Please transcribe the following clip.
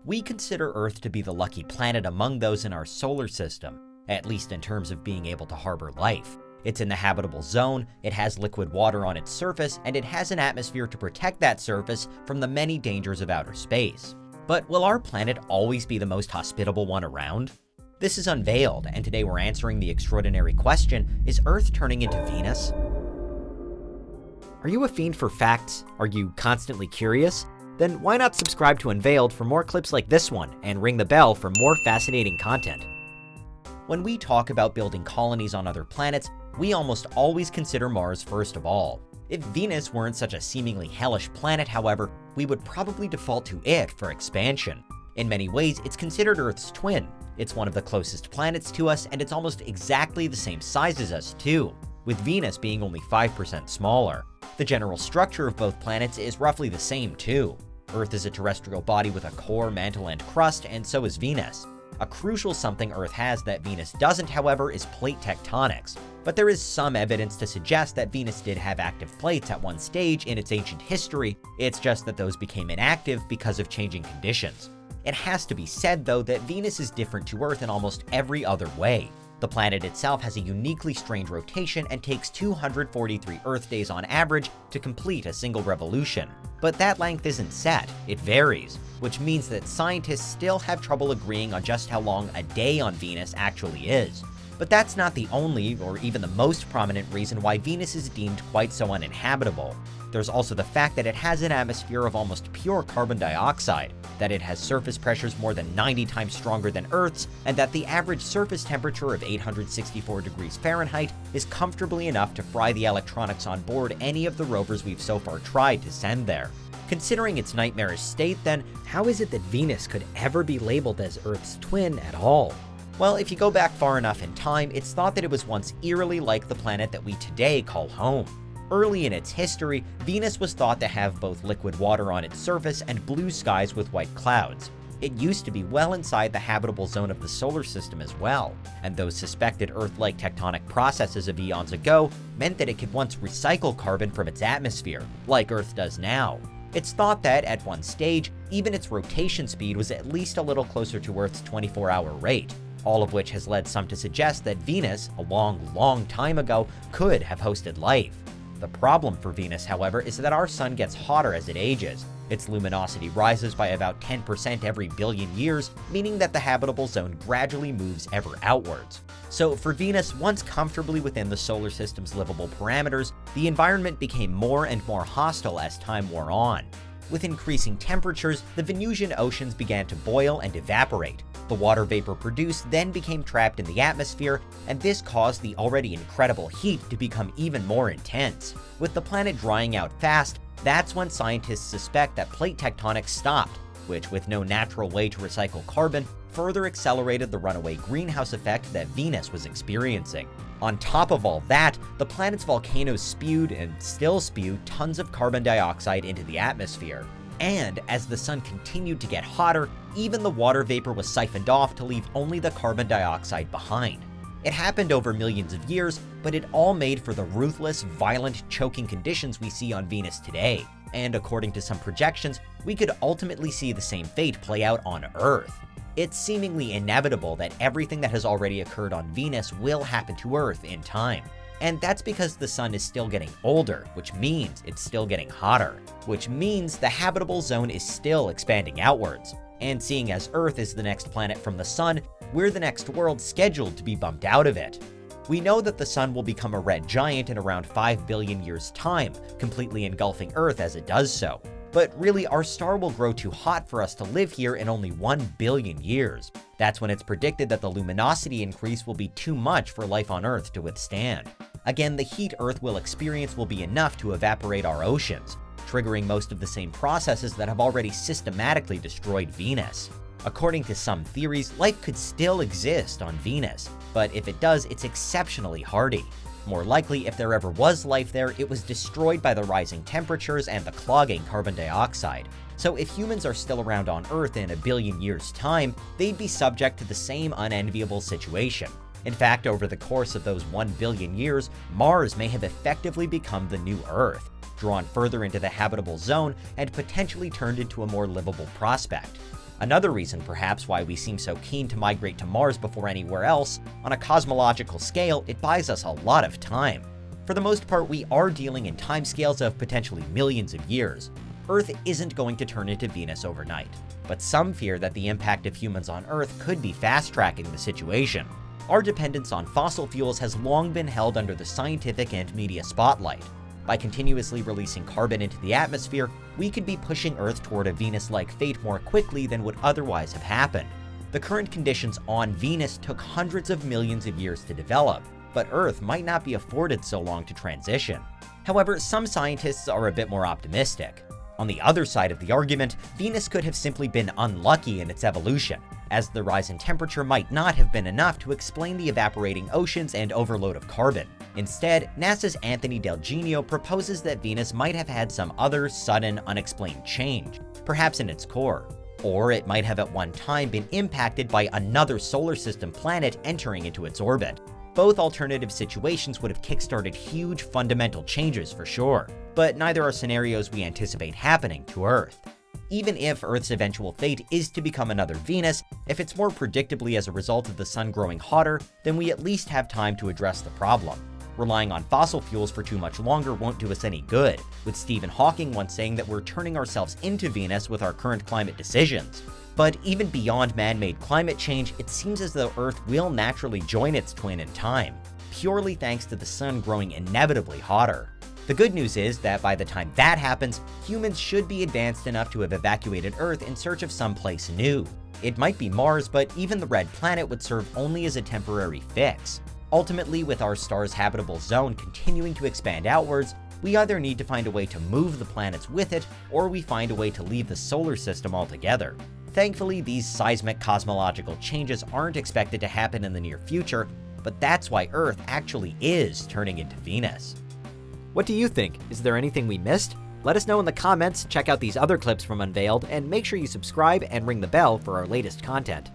We consider Earth to be the lucky planet among those in our solar system, at least in terms of being able to harbor life. It's in the habitable zone, it has liquid water on its surface, and it has an atmosphere to protect that surface from the many dangers of outer space. But will our planet always be the most hospitable one around? This is Unveiled, and today we're answering the extraordinary question, is Earth turning into Venus? Are you a fiend for facts? Are you constantly curious? Then why not subscribe to Unveiled for more clips like this one, and ring the bell for more fascinating content. When we talk about building colonies on other planets, we almost always consider Mars first of all. If Venus weren't such a seemingly hellish planet, however, we would probably default to it for expansion. In many ways, it's considered Earth's twin. It's one of the closest planets to us, and it's almost exactly the same size as us too, with Venus being only 5% smaller. The general structure of both planets is roughly the same too. Earth is a terrestrial body with a core, mantle, and crust, and so is Venus. A crucial something Earth has that Venus doesn't, however, is plate tectonics. But there is some evidence to suggest that Venus did have active plates at one stage in its ancient history, it's just that those became inactive because of changing conditions. It has to be said, though, that Venus is different to Earth in almost every other way. The planet itself has a uniquely strange rotation and takes 243 Earth days on average to complete a single revolution. But that length isn't set, it varies, which means that scientists still have trouble agreeing on just how long a day on Venus actually is. But that's not the only, or even the most prominent reason why Venus is deemed quite so uninhabitable. There's also the fact that it has an atmosphere of almost pure carbon dioxide, that it has surface pressures more than 90 times stronger than Earth's, and that the average surface temperature of 864 degrees Fahrenheit is comfortably enough to fry the electronics on board any of the rovers we've so far tried to send there. Considering its nightmarish state, then, how is it that Venus could ever be labeled as Earth's twin at all? Well, if you go back far enough in time, it's thought that it was once eerily like the planet that we today call home. Early in its history, Venus was thought to have both liquid water on its surface and blue skies with white clouds. It used to be well inside the habitable zone of the solar system as well, and those suspected Earth-like tectonic processes of eons ago meant that it could once recycle carbon from its atmosphere, like Earth does now. It's thought that, at one stage, even its rotation speed was at least a little closer to Earth's 24-hour rate, all of which has led some to suggest that Venus, a long time ago, could have hosted life. The problem for Venus, however, is that our sun gets hotter as it ages. Its luminosity rises by about 10% every billion years, meaning that the habitable zone gradually moves ever outwards. So for Venus, once comfortably within the solar system's livable parameters, the environment became more and more hostile as time wore on. With increasing temperatures, the Venusian oceans began to boil and evaporate. The water vapor produced then became trapped in the atmosphere, and this caused the already incredible heat to become even more intense. With the planet drying out fast, that's when scientists suspect that plate tectonics stopped, which, with no natural way to recycle carbon, further accelerated the runaway greenhouse effect that Venus was experiencing. On top of all that, the planet's volcanoes spewed, and still spew, tons of carbon dioxide into the atmosphere. And as the sun continued to get hotter, even the water vapor was siphoned off to leave only the carbon dioxide behind. It happened over millions of years, but it all made for the ruthless, violent, choking conditions we see on Venus today. And according to some projections, we could ultimately see the same fate play out on Earth. It's seemingly inevitable that everything that has already occurred on Venus will happen to Earth in time. And that's because the sun is still getting older, which means it's still getting hotter, which means the habitable zone is still expanding outwards. And seeing as Earth is the next planet from the sun, we're the next world scheduled to be bumped out of it. We know that the sun will become a red giant in around 5 billion years' time, completely engulfing Earth as it does so. But really, our star will grow too hot for us to live here in only 1 billion years. That's when it's predicted that the luminosity increase will be too much for life on Earth to withstand. Again, the heat Earth will experience will be enough to evaporate our oceans, triggering most of the same processes that have already systematically destroyed Venus. According to some theories, life could still exist on Venus, but if it does, it's exceptionally hardy. More likely, if there ever was life there, it was destroyed by the rising temperatures and the clogging carbon dioxide. So if humans are still around on Earth in a billion years' time, they'd be subject to the same unenviable situation. In fact, over the course of those 1 billion years, Mars may have effectively become the new Earth, drawn further into the habitable zone and potentially turned into a more livable prospect. Another reason perhaps why we seem so keen to migrate to Mars before anywhere else, on a cosmological scale, it buys us a lot of time. For the most part, we are dealing in timescales of potentially millions of years. Earth isn't going to turn into Venus overnight, but some fear that the impact of humans on Earth could be fast-tracking the situation. Our dependence on fossil fuels has long been held under the scientific and media spotlight. By continuously releasing carbon into the atmosphere, we could be pushing Earth toward a Venus-like fate more quickly than would otherwise have happened. The current conditions on Venus took hundreds of millions of years to develop, but Earth might not be afforded so long to transition. However, some scientists are a bit more optimistic. On the other side of the argument, Venus could have simply been unlucky in its evolution, as the rise in temperature might not have been enough to explain the evaporating oceans and overload of carbon. Instead, NASA's Anthony Del Genio proposes that Venus might have had some other sudden, unexplained change, perhaps in its core. Or it might have at one time been impacted by another solar system planet entering into its orbit. Both alternative situations would have kickstarted huge fundamental changes for sure, but neither are scenarios we anticipate happening to Earth. Even if Earth's eventual fate is to become another Venus, if it's more predictably as a result of the sun growing hotter, then we at least have time to address the problem. Relying on fossil fuels for too much longer won't do us any good, with Stephen Hawking once saying that we're turning ourselves into Venus with our current climate decisions. But even beyond man-made climate change, it seems as though Earth will naturally join its twin in time, purely thanks to the sun growing inevitably hotter. The good news is that by the time that happens, humans should be advanced enough to have evacuated Earth in search of someplace new. It might be Mars, but even the red planet would serve only as a temporary fix. Ultimately, with our star's habitable zone continuing to expand outwards, we either need to find a way to move the planets with it, or we find a way to leave the solar system altogether. Thankfully, these seismic cosmological changes aren't expected to happen in the near future, but that's why Earth actually is turning into Venus. What do you think? Is there anything we missed? Let us know in the comments, check out these other clips from Unveiled, and make sure you subscribe and ring the bell for our latest content.